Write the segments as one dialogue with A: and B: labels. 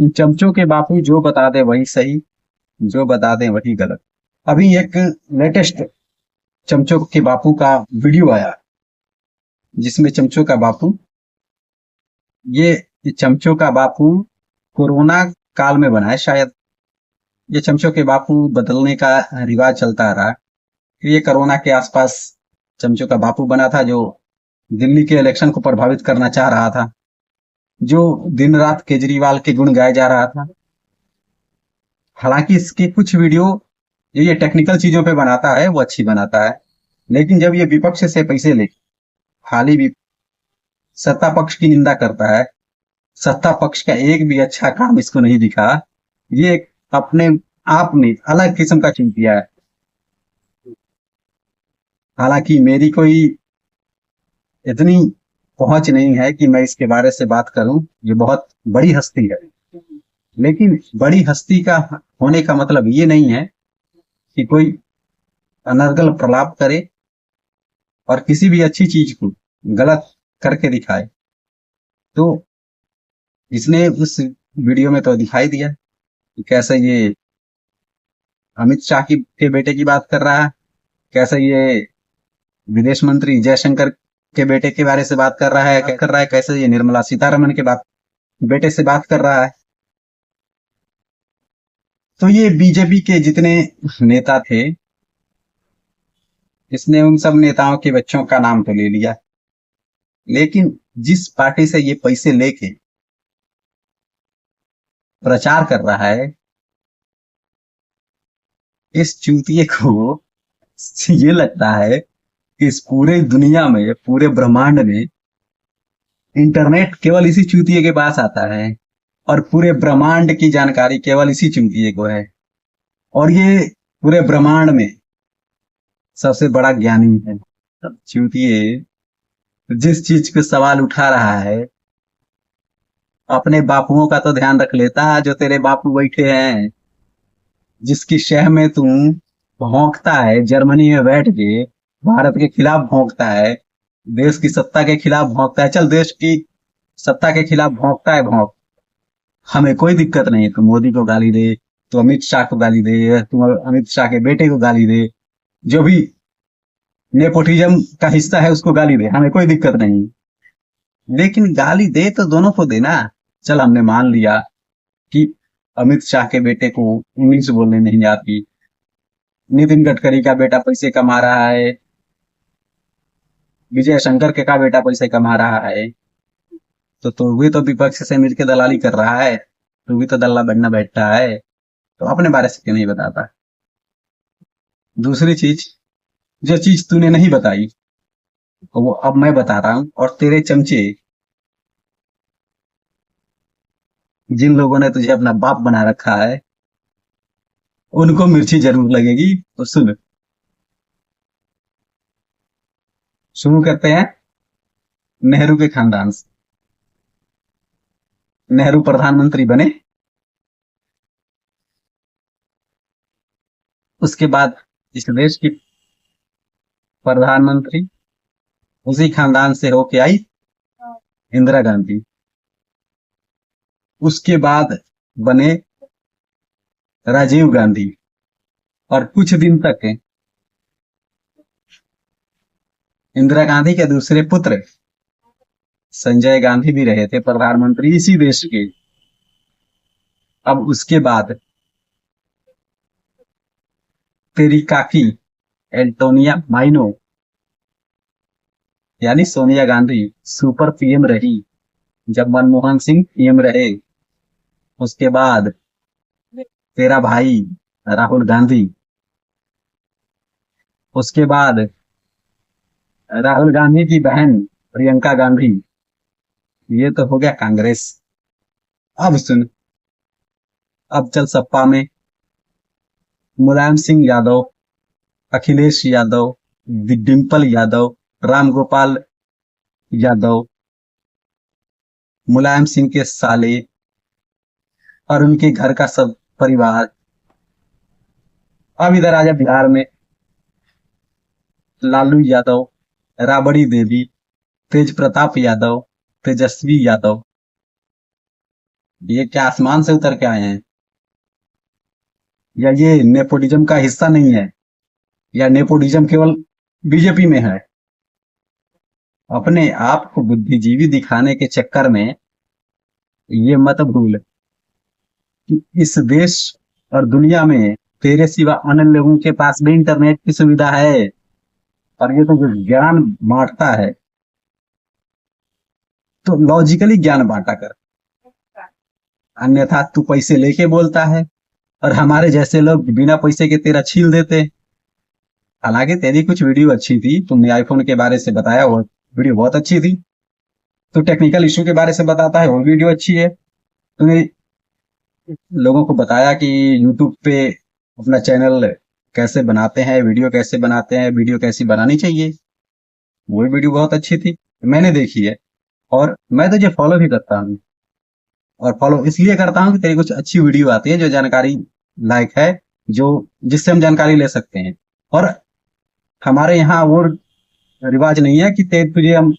A: चमचों के बापू जो बता दे वही सही, जो बता दे वही गलत। अभी एक लेटेस्ट चमचों के बापू का वीडियो आया, जिसमें चमचों का बापू, ये चमचों का बापू कोरोना काल में बना है शायद। ये चमचों के बापू बदलने का रिवाज चलता आ रहा है। ये कोरोना के आसपास चमचों का बापू बना था, जो दिल्ली के इलेक्शन को प्रभावित करना चाह रहा था, जो दिन रात केजरीवाल के गुण गाए जा रहा था। हालांकि इसके कुछ वीडियो जो ये टेक्निकल चीजों पे बनाता है वो अच्छी बनाता है, लेकिन जब ये विपक्ष से पैसे ले खाली भी सत्ता पक्ष की निंदा करता है, सत्ता पक्ष का एक भी अच्छा काम इसको नहीं दिखा। ये एक अपने आप में अलग किस्म का चूतिया है। हालांकि मेरी कोई इतनी पहुंच नहीं है कि मैं इसके बारे से बात करूं। ये बहुत बड़ी हस्ती है, लेकिन बड़ी हस्ती का होने का मतलब ये नहीं है कि कोई अनर्गल प्रलाप करे और किसी भी अच्छी चीज को गलत करके दिखाए। तो इसने उस वीडियो में तो दिखाई दिया कि कैसे ये अमित शाह के बेटे की बात कर रहा है, कैसे ये विदेश मंत्री जयशंकर के बेटे के बारे से बात कर रहा है, कैसे ये निर्मला सीतारमण के बात बेटे से बात कर रहा है। तो ये बीजेपी के जितने नेता थे, इसने उन सब नेताओं के बच्चों का नाम तो ले लिया, लेकिन जिस पार्टी से ये पैसे लेके प्रचार कर रहा है, इस चूतिए को ये लगता है कि इस पूरे दुनिया में, पूरे ब्रह्मांड में इंटरनेट केवल इसी चूतिए के पास आता है, और पूरे ब्रह्मांड की जानकारी केवल इसी चूतिए को है। और ये पूरे ब्रह्मांड में सबसे बड़ा ज्ञानी है। चूतिए जिस चीज पे सवाल उठा रहा है, अपने बापुओं का तो ध्यान रख लेता, जो तेरे बापू बैठे हैं, जिसकी शह में तू भौंकता है, जर्मनी में बैठ के भारत के खिलाफ भौंकता है, देश की सत्ता के खिलाफ भौंकता है। चल, देश की सत्ता के खिलाफ भौंकता है, भौंक, हमें कोई दिक्कत नहीं है। तू मोदी को गाली दे, तू अमित शाह को गाली दे, तू अमित शाह के बेटे को गाली दे, जो भी नेपोटिज्म का हिस्सा है उसको गाली दे, हमें कोई दिक्कत नहीं। लेकिन गाली दे तो दोनों को देना। चल, हमने मान लिया कि अमित शाह के बेटे को इंग्लिश बोलने नहीं आती, नितिन गडकरी का बेटा पैसे कमा रहा है, विजय शंकर के का बेटा पैसे कमा रहा है, तो तू भी तो विपक्ष से मिलकर दलाली कर रहा है, तू भी तो दल्ला बनना बैठा है, तो अपने बारे से क्यों नहीं बताता। दूसरी चीज, जो चीज तूने नहीं बताई वो अब मैं बता रहा हूं, और तेरे चमचे, जिन लोगों ने तुझे अपना बाप बना रखा है, उनको मिर्ची जरूर लगेगी। तो सुन, शुरू करते हैं नेहरू के खानदान से। नेहरू प्रधानमंत्री बने, उसके बाद इस देश की प्रधानमंत्री उसी खानदान से होके आई इंदिरा गांधी। उसके बाद बने राजीव गांधी, और कुछ दिन तक इंदिरा गांधी के दूसरे पुत्र संजय गांधी भी रहे थे प्रधानमंत्री इसी देश के। अब उसके बाद तेरी काकी एंटोनिया माइनो, यानी सोनिया गांधी, सुपर पीएम रही जब मनमोहन सिंह पीएम रहे। उसके बाद तेरा भाई राहुल गांधी, उसके बाद राहुल गांधी की बहन प्रियंका गांधी। ये तो हो गया कांग्रेस। अब सुन, अब चल सपा में मुलायम सिंह यादव, अखिलेश यादव, डिम्पल यादव, राम गोपाल यादव, मुलायम सिंह के साले और उनके घर का सब परिवार। अब इधर आजा बिहार में, लालू यादव, राबड़ी देवी, तेज प्रताप यादव, तेजस्वी यादव, ये क्या आसमान से उतर के आए हैं? या ये नेपोटिज्म का हिस्सा नहीं है? या नेपोटिज्म केवल बीजेपी में है? अपने आप को बुद्धिजीवी दिखाने के चक्कर में ये मत भूल कि इस देश और दुनिया में तेरे सिवा अन्य लोगों के पास भी इंटरनेट की सुविधा है। और ये तो जो ज्ञान बांटता है, तो लॉजिकली ज्ञान बांटा कर, अन्यथा तू पैसे लेके बोलता है और हमारे जैसे लोग बिना पैसे के तेरा छील देते। हालांकि तेरी कुछ वीडियो अच्छी थी, तुमने आईफोन के बारे से बताया, वो वीडियो बहुत अच्छी थी। तो टेक्निकल इशू के बारे से बताता है, वो वीडियो अच्छी है। तूने लोगों को बताया कि यूट्यूब पे अपना चैनल कैसे बनाते हैं, वीडियो कैसे बनाते हैं, वीडियो कैसी बनानी चाहिए, वो वीडियो बहुत अच्छी थी, मैंने देखी है। और मैं तुझे फॉलो भी करता हूँ, और फॉलो इसलिए करता हूँ कि तेरी कुछ अच्छी वीडियो आती है जो जानकारी लायक है, जो जिससे हम जानकारी ले सकते हैं। और हमारे यहाँ वो रिवाज नहीं है कि तुझे हम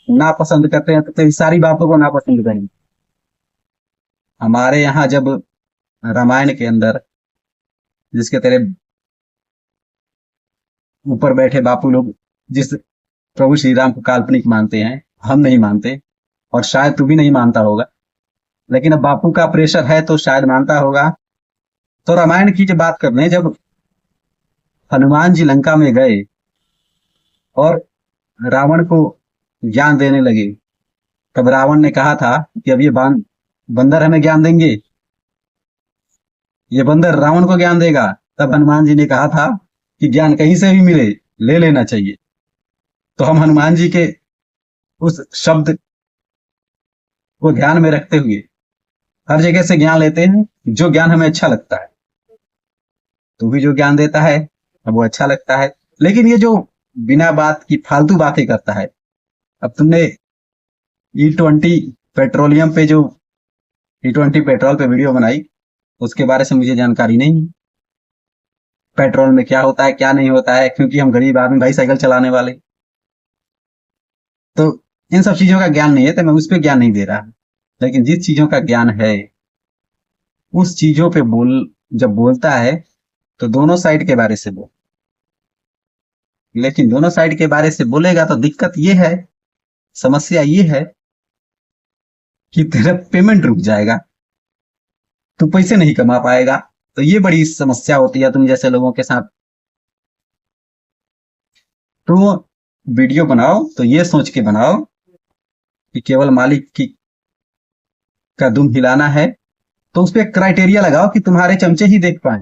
A: नापसंद करते हैं तो तेरी सारी बातों को नापसंद करेंगे। हमारे यहाँ जब रामायण के अंदर, जिसके तेरे ऊपर बैठे बापू लोग जिस प्रभु श्री राम को काल्पनिक मानते हैं, हम नहीं मानते, और शायद तू भी नहीं मानता होगा, लेकिन अब बापू का प्रेशर है तो शायद मानता होगा। तो रामायण की जब बात कर रहे हैं, जब हनुमान जी लंका में गए और रावण को ज्ञान देने लगे, तब रावण ने कहा था कि अब ये बंदर हमें ज्ञान देंगे, ये बंदर रावण को ज्ञान देगा। तब हनुमान जी ने कहा था कि ज्ञान कहीं से भी मिले, ले लेना चाहिए। तो हम हनुमान जी के उस शब्द को ध्यान में रखते हुए हर जगह से ज्ञान लेते हैं, जो ज्ञान हमें अच्छा लगता है। तू भी जो ज्ञान देता है अब वो अच्छा लगता है, लेकिन ये जो बिना बात की फालतू बातें करता है। अब तुमने E20 पेट्रोलियम पे जो E20 पेट्रोल पे वीडियो बनाई, उसके बारे से मुझे जानकारी नहीं। पेट्रोल में क्या होता है क्या नहीं होता है, क्योंकि हम गरीब आदमी भाई, साइकिल चलाने वाले, तो इन सब चीजों का ज्ञान नहीं है, तो मैं उस पर ज्ञान नहीं दे रहा। लेकिन जिस चीजों का ज्ञान है, उस चीजों पे जब बोलता है तो दोनों साइड के बारे से बोल। लेकिन दोनों साइड के बारे से बोलेगा तो दिक्कत ये है, समस्या ये है कि तेरा पेमेंट रुक जाएगा, तू पैसे नहीं कमा पाएगा। तो ये बड़ी समस्या होती है तुम जैसे लोगों के साथ। तो वीडियो बनाओ तो ये सोच के बनाओ कि केवल मालिक की का दुम हिलाना है, तो उस पर क्राइटेरिया लगाओ कि तुम्हारे चमचे ही देख पाए,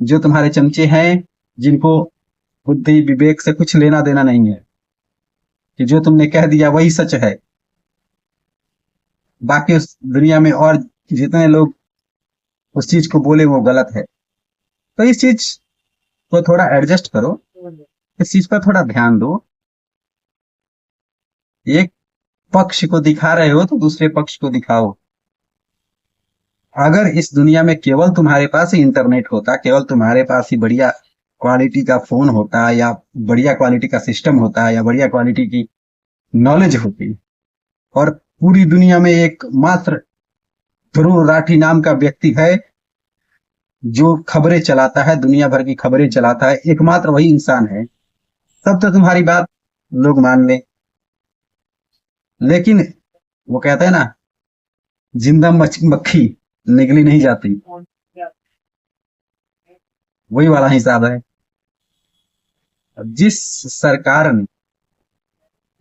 A: जो तुम्हारे चमचे हैं, जिनको बुद्धि विवेक से कुछ लेना देना नहीं है, कि जो तुमने कह दिया वही सच है, बाकी उस दुनिया में और जितने लोग उस चीज को बोले वो गलत है। तो इस चीज को थोड़ा एडजस्ट करो, इस चीज पर थोड़ा ध्यान दो। एक पक्ष को दिखा रहे हो तो दूसरे पक्ष को दिखाओ। अगर इस दुनिया में केवल तुम्हारे पास ही इंटरनेट होता, केवल तुम्हारे पास ही बढ़िया क्वालिटी का फोन होता, या बढ़िया क्वालिटी का सिस्टम होता, या बढ़िया क्वालिटी की नॉलेज होती, और पूरी दुनिया में एक मात्र ध्रुव राठी नाम का व्यक्ति है जो खबरें चलाता है, दुनिया भर की खबरें चलाता है, एकमात्र वही इंसान है, तब तो तुम्हारी बात लोग मान ले। लेकिन वो कहते हैं ना, जिंदा मक्खी निगली नहीं जाती, वही वाला हिसाब है। जिस सरकार ने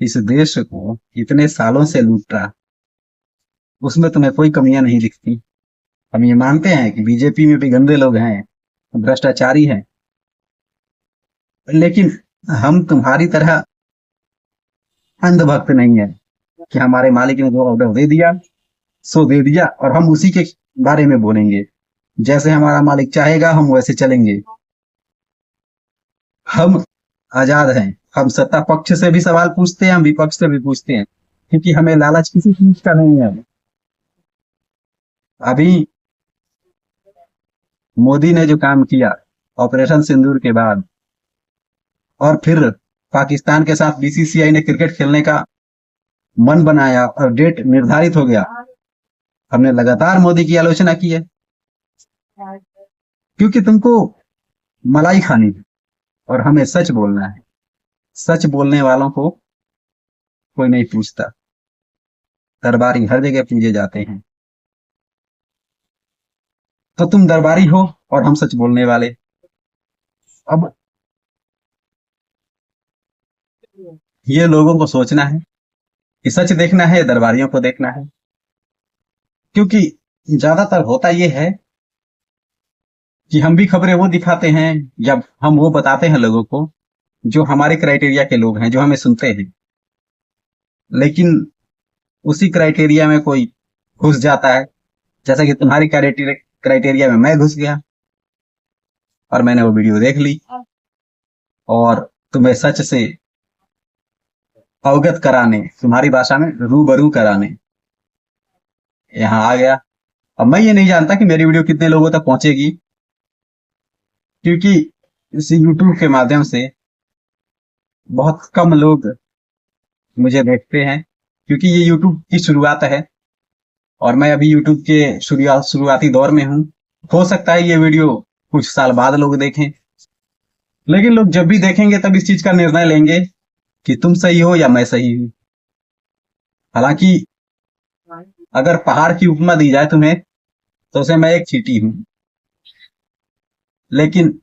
A: इस देश को इतने सालों से लूटा, उसमें तुम्हें कोई कमियां नहीं दिखती। हम ये मानते हैं कि बीजेपी में भी गंदे लोग हैं, भ्रष्टाचारी हैं, लेकिन हम तुम्हारी तरह अंधभक्त नहीं है कि हमारे मालिक ने जो ऑर्डर दे दिया सो दे दिया और हम उसी के बारे में बोलेंगे। जैसे हमारा मालिक चाहेगा हम वैसे चलेंगे। हम आजाद हैं, हम सत्ता पक्ष से भी सवाल पूछते हैं, हम विपक्ष से भी पूछते हैं, क्योंकि हमें लालच किसी चीज का नहीं है। अभी मोदी ने जो काम किया ऑपरेशन सिंदूर के बाद, और फिर पाकिस्तान के साथ बीसीसीआई ने क्रिकेट खेलने का मन बनाया और डेट निर्धारित हो गया, हमने लगातार मोदी की आलोचना की है, क्योंकि तुमको मलाई खानी है और हमें सच बोलना है। सच बोलने वालों को कोई नहीं पूछता। दरबारी हर जगह पूजे जाते हैं। तो तुम दरबारी हो और हम सच बोलने वाले। अब ये लोगों को सोचना है कि सच देखना है, दरबारियों को देखना है। क्योंकि ज्यादातर होता ये है कि हम भी खबरें वो दिखाते हैं या हम वो बताते हैं लोगों को जो हमारे क्राइटेरिया के लोग हैं, जो हमें सुनते हैं। लेकिन उसी क्राइटेरिया में कोई घुस जाता है, जैसा कि तुम्हारी क्राइटेरिया में मैं घुस गया और मैंने वो वीडियो देख ली और तुम्हें सच से अवगत कराने, तुम्हारी भाषा में रूबरू कराने यहाँ आ गया। अब मैं ये नहीं जानता कि मेरी वीडियो कितने लोगों तक पहुंचेगी, क्योंकि इस यूट्यूब के माध्यम से बहुत कम लोग मुझे देखते हैं, क्योंकि ये यूट्यूब की शुरुआत है और मैं अभी यूट्यूब के शुरुआती दौर में हूँ। हो सकता है ये वीडियो कुछ साल बाद लोग देखें, लेकिन लोग जब भी देखेंगे तब इस चीज का निर्णय लेंगे कि तुम सही हो या मैं सही हूँ। हालांकि अगर पहाड़ की उपमा दी जाए तुम्हें तो उसे मैं एक चींटी हूँ, लेकिन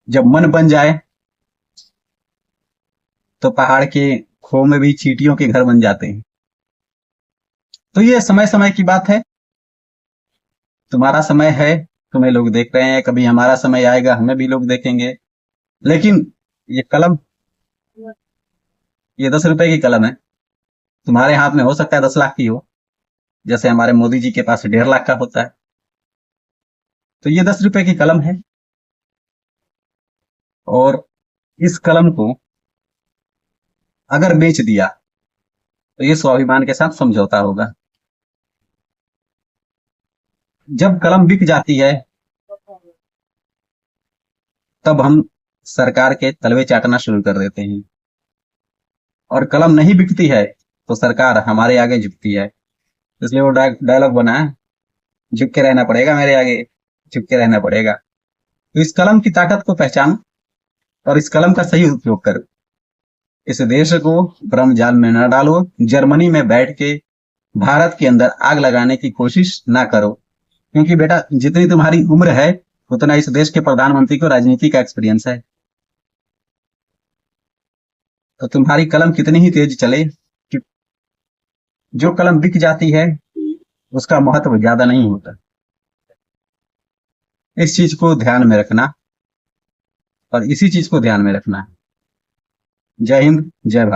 A: जब मन बन जाए तो पहाड़ के खो में भी चींटियों के घर बन जाते हैं। तो ये समय समय की बात है। तुम्हारा समय है, तुम्हें लोग देख रहे हैं, कभी हमारा समय आएगा, हमें भी लोग देखेंगे। लेकिन ये कलम, ये 10 रुपए की कलम है। तुम्हारे हाथ में हो सकता है 10 लाख की हो, जैसे हमारे मोदी जी के पास 1.5 लाख का होता है। तो ये 10 रुपए की कलम है और इस कलम को अगर बेच दिया तो ये स्वाभिमान के साथ समझौता होगा। जब कलम बिक जाती है तब हम सरकार के तलवे चाटना शुरू कर देते हैं, और कलम नहीं बिकती है तो सरकार हमारे आगे झुकती है। इसलिए वो डायलॉग बना है, झुक के रहना पड़ेगा मेरे आगे, झुक के रहना पड़ेगा। तो इस कलम की ताकत को पहचानो और इस कलम का सही उपयोग करो। इस देश को भ्रम जाल में न डालो। जर्मनी में बैठ के भारत के अंदर आग लगाने की कोशिश ना करो, क्योंकि बेटा जितनी तुम्हारी उम्र है उतना इस देश के प्रधानमंत्री को राजनीति का एक्सपीरियंस है। तो तुम्हारी कलम कितनी ही तेज चले, कि जो कलम बिक जाती है उसका महत्व ज्यादा नहीं होता। इस चीज को ध्यान में रखना और इसी चीज को ध्यान में रखना। जय हिंद, जय भारत।